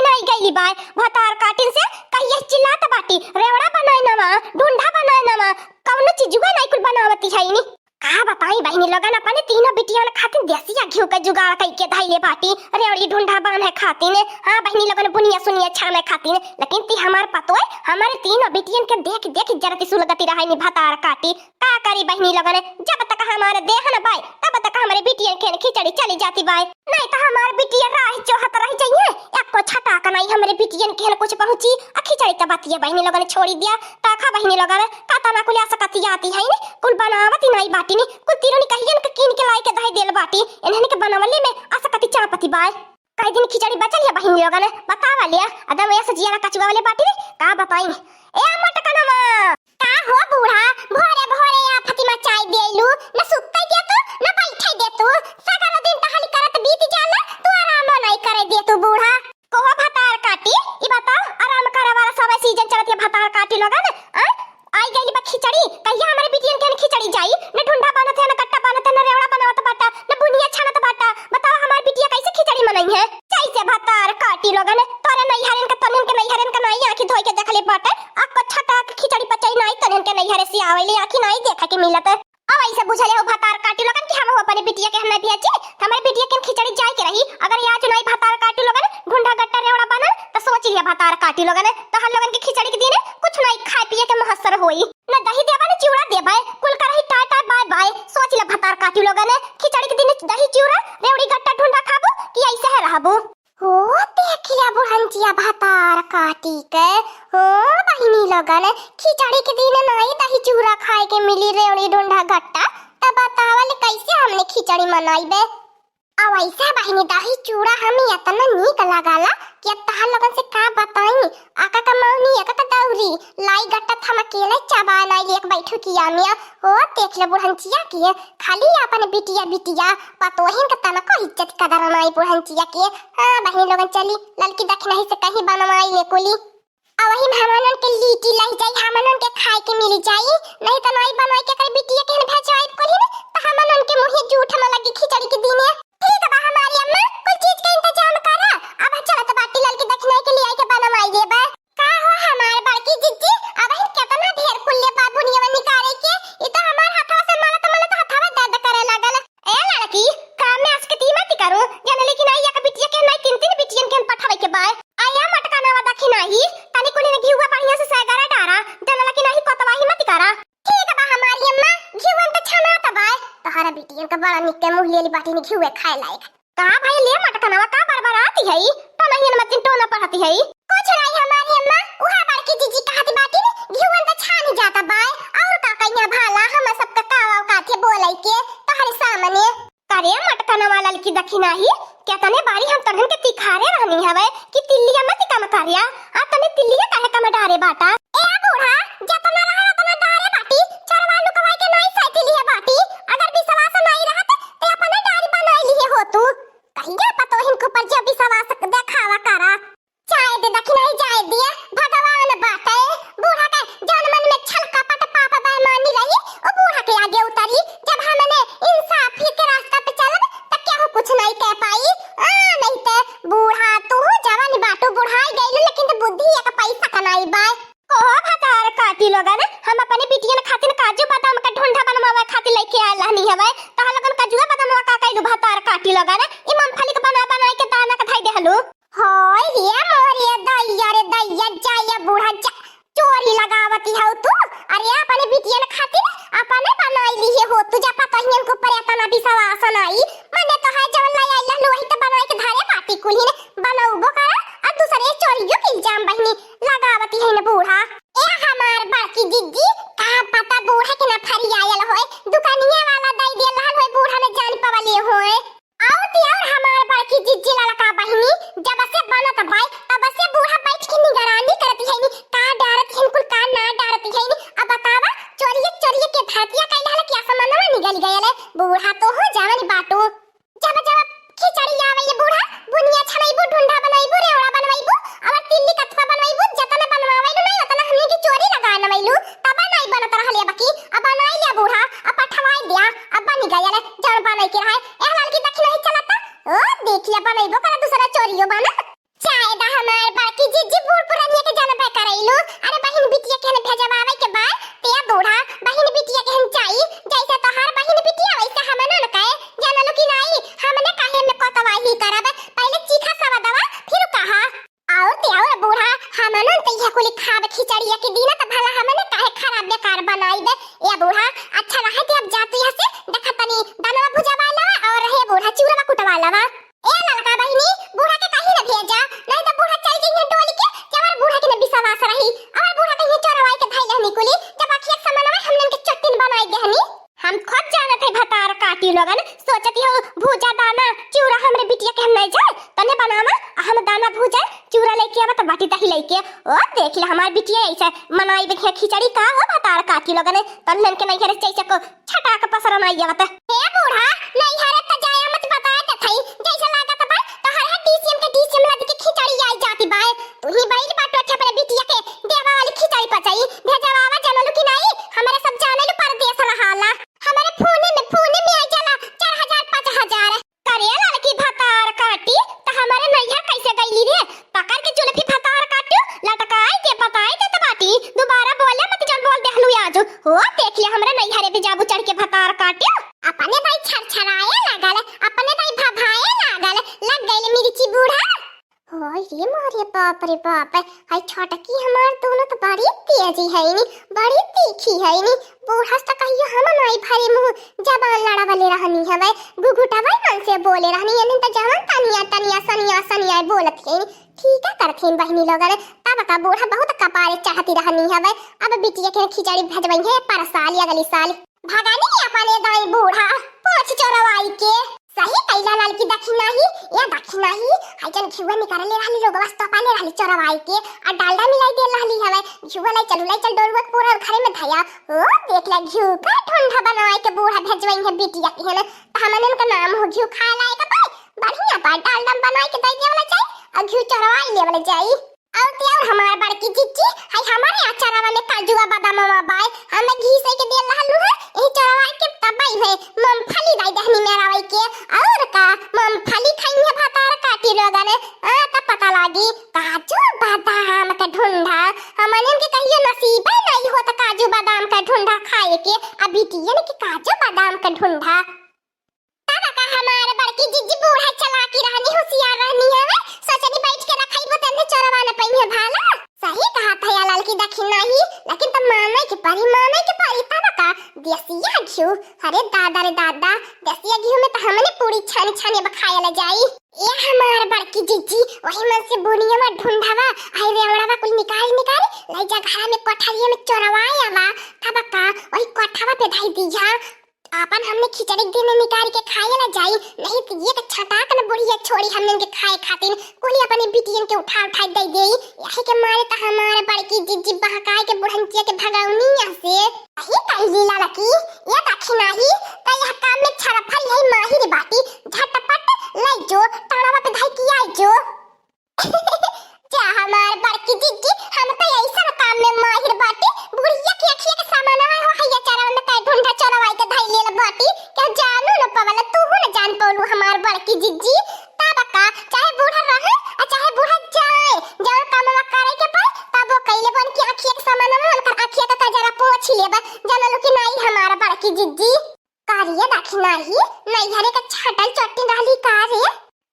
नहीं गईली बाय भतार काटिन से कहिए चिल्लात बाटी रेवड़ा बनाए नवा ढूंढा बनाए नवा कौनो चीजुआ नहीं कुल बनावती है नी का बताई बहनी लगन अपने तीनों बिटियान खातिर देसिया घिउ के जुगाड़ कई के धाइले बाटी रेवड़ी ढूंढा बांधे खातिर हां बहनी लगन बुनिया सुनिया छाने खातिर लेकिन ती हमार पतो है हमारे तीनों बिटियन के देख देख जरती सुलगती रहाई नी भतार काटी का करी बहनी लगन जब तक हमारे देह न बाय तब तक हमारे बिटियन के खिचड़ी चली जाती बाय नहीं तो हमारे बिटिया राह चोहत रह जाइए एको छटा का नहीं हमारे बिटियन के कुछ पहुंची आ खिचड़ी त बातिया बहनी लगन छोड़ी दिया ताखा बहनी लगन काता ना कुल सकती आती है नी कुल बनावती नहीं बाटी नी कुल तीरोनी कहियन के कीन के लाई के दही देल बाटी इन्हने के बनावले में आसकती चापती बाय कई दिन खिचड़ी बचल है बहनी लगन बतावा लिया अदम ऐसे जियारा कचवा वाले बाटी का बताई ए मटकनमा का हो बूढ़ा भोरे भोरे आ फतिमा चाय देलू न सुतई दे तू न बैठै दे तू सगरो दिन टहली करत बीत जाला तू आराम नहीं करे दे तू बूढ़ा कोहा भतार काटी ई बताओ आराम करे वाला सब सीजन चलत है भतार काटी लगन आई गईली बा खिचड़ी कहिया हमारे बिटियन के खिचड़ी जाई न ढूंढा बनत है न कट्टा बनत है न रेवड़ा बनावत बाटा न बुनिया छानत बाटा बताओ हमार बिटिया कैसे खिचड़ी मनई है कैसे भतार काटी लगन तोरे नहीं हरन के तनन के नहीं हरन के नहीं आंखी धोई के देखले बाटे आ कच्छा ता खिचड़ी पचई नहीं तनन के नहीं हरे से आवेली आंखी नहीं देखा के मिलत अब ऐसे बुझले हो भतार काटी लगन कि हम अपने बिटिया के नहीं भेजे हमारे बिटिया के खिचड़ी जाई के रही अगर आज नहीं भतार काटी लगन ढूंढा गट्टा रेवड़ा बनल त सोच लिया भतार काटी लगन त हम लोगन के खिचड़ी के दिन कुछ नहीं खाए पिए के महसर होई न दही देबा न चिवड़ा देबा कुल करही टाटा बाय बाय सोच ले भतार काटी लगन खिचड़ी के दिन दही चिवड़ा रेवड़ी गट्टा ढूंढा खाबो कि ऐसे है रहबो हो देखिया बुढ़ंचिया भतार काटी के हो बहिनी लगन खिचड़ी के दिन नहीं दही चिवड़ा खाए के मिली रेवड़ी ढूंढा गट्टा तब बतावल कैसे हमने खिचड़ी मनाईबे अब ऐसा बहिनी दही चूड़ा हमें इतना नीक लगाला कि अब तहां लोगन से का बताई आका का मौनी आका का दौरी लाई गट्टा थम अकेले चबा नहीं एक बैठू किया मिया ओ देख ले बुढ़ंचिया की खाली अपन बिटिया बिटिया पतोहिन का तना को इज्जत कदर नहीं बुढ़ंचिया की हां बहिनी लोगन चली ललकी दक्षिणा ही से कहीं बनवाई ले कोली अब वही हमनन के लीटी लई जाई हमनन के खाए के मिल जाई नहीं तो नहीं बनवाई के कर बिटिया के भेजाई कोली ने तो हमनन के मुंह झूठ में लगी खिचड़ी के दिन ठीक बा हमारी अम्मा कुछ चीज का इंतजाम करा अब चला तो बाटी लाल की दक्षिणा के लिए आई के बनवाई दे बा का हो हमार बड़की जिज्जी अब हम कितना ढेर कुल्ले बाबूनिया निकाले के ये तो हमार हाथवा से मलत हाथवा दर्द करे लागल ए लड़की काम में आज के ती मत करो जाने लेकिन आई या बिटिया के नहीं तीन तीन बिटियन के पठावे के बा आया मटका ना दक्षिणा ही तनी कोनी ने घिउवा बढ़िया से सगारा डारा जाने लेकिन नहीं कोतवाही मत करा ठीक बा हमारी अम्मा घिउवन तो छना तबा तोहरा बिटियन का बड़ा निक के मुंह लेली बाटी ने घिउवे खाए लायक का भाई ले मटकनवा का बार-बार आती है तो नहीं न मत टोना पड़ती है कुछ नहीं हमारी अम्मा उहा बड़की जीजी कहती बाटी ने घिउवन तो छानी जाता बाय और का कन्या भाला हम सब का कावा काथे बोलै के तोहरे सामने करे मटकनवा ललकी दक्षिणा ही क्या तने बारी हम तनन के तिखारे रहनी हवे कि तिल्लिया मत कम करिया आ तने तिल्लिया काहे कम डारे बाटा ए बूढ़ा जतना रहा तना डारे बाटी चरवा लुकवाई के नहीं साइकिल है बाटी अगर विश्वास नहीं रहत ते अपने डारी बनाई लिए हो तू कहिया पतोहिन को पर जब विश्वास देखावा करा चाय दे दक्षिणा ही जाय दिया भगवान बाटे बूढ़ा के जन मन में छलका पट पापा बेईमानी रही ओ बूढ़ा के आगे उतरी जब हमने इंसाफ के रास्ता पे चलब त केहू कुछ नहीं कह पाई नहीं ते बूढ़ा तू जवान बाटू बुढ़ाई गइल लेकिन बुद्धि एक पैसा कनाई बाय कोहो हमन त इहा कुली खाब खिचड़िया के दिन त भला हमन काहे खराब बेकार बनाई दे। ए बूढ़ा अच्छा रहे ते अब जात यहाँ से देखा तनी दानवा भुजा वाला और रहे बूढ़ा चिउरा कुटवा वाला। ए लड़का बहिनी बूढ़ा के कहीं न भेजा नहीं त बूढ़ा चल जइहे डोली के जबर बूढ़ा के न विश्वास रही और बूढ़ा कहीं चोरवाई के धइल हनी कुली जब अखिया सामानवा हमन के चट्टिन बनाई देहनी। हम खुद जानत है भतार काटी लोगन सोचती हो भूजा दाना चिउरा हमरे बिटिया के हम नहीं जाए तने बनावा हम दाना भूजा चिउरा लेके आवा त बाटी दही लेके ओ देख ले हमार बिटिया ऐसे मनाई बे खिचड़ी का हो भतार काटी लोगन तनन के नहीं हरे जैसे को छटा के पसरा नहीं आवत। हे बूढ़ा नहीं हरे त जाया मत बता दे थई जैसे लागत बा तो हर डीसीएम लद के खिचड़ी आई जाती बा तू ही बैल बाटो अच्छा अपने बिटिया के देवा वाली खिचड़ी पचाई भेजवावा जानलू कि नहीं हमारे सब जानलू परदेस रहाला हमारे फोने में आ जाला 4000 5000 करे लड़की भतार काटी त हमारे नैया कैसे गईली रे पकड़ के जुल्फी भतार काटू लटकाई के बताई दे त बाटी दोबारा बोले मत जब बोल देहलू आज हो देख ले हमरे नैया रे जाबू चढ़ के भतार काटू अपने भाई छरछराए लागल अपने भाई भभाए लागल लग गइल मिर्ची बूढ़ा। ओए ये मारे बाप रे बाप हाय छोटकी हमार दोनों तो बड़ी तेजी है नी बड़ी तीखी है नी बूढ़ा तो कहियो हम नहीं भरे मुंह जबान लड़ा वाले रहनी हवे गुगुटा भाई मन से बोले रहनी यानी तो जवान तनिया सनिया बोलत है ठीक है करथिन बहनी लोगन तब का बूढ़ा बहुत कपारे चाहती रहनी हवे अब बिटिया के खिचड़ी भेजबई है पर साल अगली साल भगानी अपने दाई बूढ़ा पोछ चोरवाई के सही कैला लाल की दक्षिणा ही या दक्षिणा ही हाइजन घिउवा निकाले रहली लोग वास्तव पाले रहली चोरवाई के और डालडा मिलाई दे रहली हवे घिउवा लाई चल डोरवा पूरा घरे में धया ओ देख ले घिउ का ठंडा बनाए के बूढ़ा भेजवई है बिटिया के है ना हमनन का नाम हो घिउ खा लाए का भाई बढ़िया बा डालडा बनाए के दे देवला चाहिए और घिउ चोरवाई लेवला चाहिए और त्यार हमार बड़की चिच्ची हाय हमारे अचारवा में काजूवा बादामवा बाय हमें घी से के दे रहलू है ए चोरवाई के तबई है मूंगफली दाई दहनी मेरावई के और का मूंगफली खाई है भतार काटी लोगन आ त पता लागी काजू बादाम का ढूंढा हमने के कहियो नसीब नहीं होता काजू बादाम का ढूंढा खाए के अभी टियन के काजू बादाम का ढूंढा तब का हमारे बड़की जिज्जी बूढ़ा चला की रहनी होशियार रहनी है सोचनी बैठ के रखाई बतन चोरवा न पई है भाला सही कहा था लाल की दक्षिणा ही लेकिन तब माने के परी तब का देसिया घिउ अरे दादा रे दादा देसिया घिउ में तो हमने पूरी छानी बखाया ले जाई ये हमार बड़की जिज्जी वही मन से बुनिया में ढूंढावा आई रेवड़ावा कुल निकाल ले जा घर में कोठरिया में चोरवाया वा तब का वही कोठवा पे धाई दीजा अपन हमने खिचड़ी दिन में निकाल के खाए ना जाई नहीं तो ये छटाक न बुढ़िया छोड़ी हमने के खाए खातिर कोली अपने बिटियन के उठा दे देई यही के मारे त हमारे बड़की जिज्जी बहकाए के बुढ़ंतिया के भगाउनी यहां से यही कहली लड़की ये दक्षिणा ही त यह काम में छरफल यही माहिर बाटी झटपट ले जो ताड़ावा पे धाई किया जो जा हमार बड़की जिज्जी हम तो ऐसा काम में माहिर बाटी बुढ़िया की अखिया के सामानवा हो हैया चारा में त ढूंढा चोरवाई के धाई ले बाटी क्या जानू न पवला तू हो न जान पौलू हमार बड़की जिज्जी तब का चाहे बूढ़ा रहे और चाहे बूढ़ा जाए जब कामवा करे के पाए तब वो कइले बन की अखिया के सामानवा उनकर अखिया का जरा पोछ लेबा जानलू कि नहीं हमार बड़की जिज्जी कारिया दक्षिणा ही नहीं घरे का छटल चट्टी रहली कारे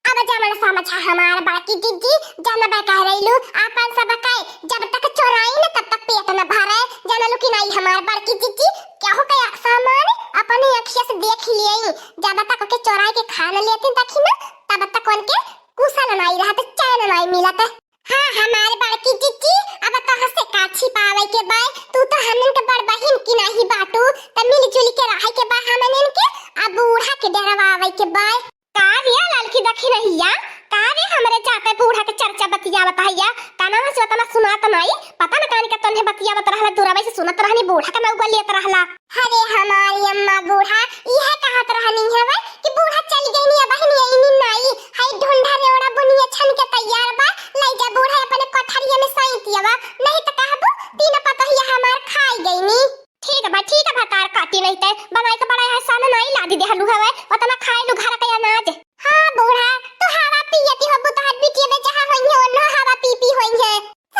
अब जमन समझा हमार बाकी जिज्जी जाना बा कह रहीलू आपन सब काए जब तक चोराई न तब तक पेट न भरे जानलू कि नहीं हमार बाकी जिज्जी क्या हो गया सामान अपने अखिया से देख लिए जब तक के चोराई के खाना लेते तक ना तब तक उनके कुशल नहीं रहते चैन नहीं मिलता। हां हमारे बड़की जिज्जी अब तो हसे काछी पावे के बाय तू तो हमन के बड़ बहिन की नहीं बाटू त मिल जुल के रहे के बा हमन के अब बूढ़ा के डरवावे के बाय कारिया लाल की दक्षिणा कारे हमरे जाते बूढ़ा के चर्चा बतियावत हैया काना से तना सुनात नहीं पता न कानी का तन्हे बतियावत रहला दूरवे से सुनत रहनी बूढ़ा का नौगा लेत रहला अरे हमारी अम्मा बूढ़ा यह कहत रहनी हवे कि बूढ़ा चल गईनी अब बहिनी इनी नहीं हाय ढूंढा रेवड़ा बुनिया छन के तैयार बा ले जा बूढ़ा अपने कोठरिया में सैतियावा नहीं त कहबो तीन पतहिया हमार खाई गईनी ठीक है भतार काटी नहीं ते बनाई के बड़ा आसान नहीं लादी दे हलू हवे पता न खाए लू घर का अनाज हां बूढ़ा तो हवा पियती हो बुतहर बिटिया में जहां होई है ओनो हवा पी होई है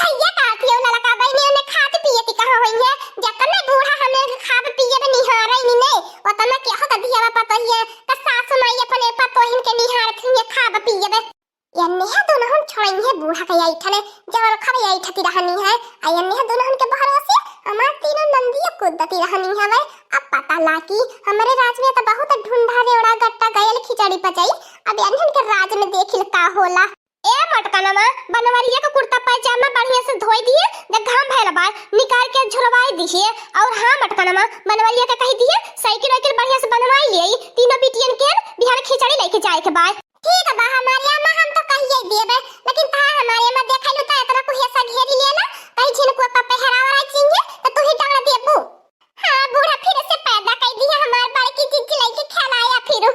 सही कहती हो लड़का बहनी ने खात पियती कहां होई है जतने बूढ़ा हमें खाब पिए में निहार ही नहीं ओतना के हो दियावा पता है त सासु माई अपने पतोहिन के निहार थी खाब पिए में यन्ने है दोनों हम छोड़ेंगे बूढ़ा मने जवन खड़े आई ठती रहनी है आयन ने दुल्हन के भरोसे हमार तीनों नंदिया कूदती रहनी है वे। अब पता लागी हमारे राज में तो बहुत ढूंढा रेवड़ा गट्टा गयल खिचड़ी पचाई। अब अनहन के राज में देखिल का होला। ए मटकनमा बनवारिया का कुर्ता पैजामा बढ़िया से धोई दिए जब घाम भैल बा निकाल के झुलवाई दिए। और हां मटकनमा बनवारिया का कह दिए साइकिल वाइकिल बढ़िया से बनवाई ले तीनों बिटियन के बिहार खिचड़ी लेके जाए के बाद। ठीक है बा हमारे अम्मा हम तो कहिए देबे लेकिन ता हमारे अम्मा देखैलु त एकरा को ऐसा घेरी लेला कहीं छिन को पप्पे हरावा रह चिंगे तो तू ही डांगा देबू। हां बूढ़ा फिर से पैदा कर दिया हमार बाल की चीज लेके खेलाया फिर।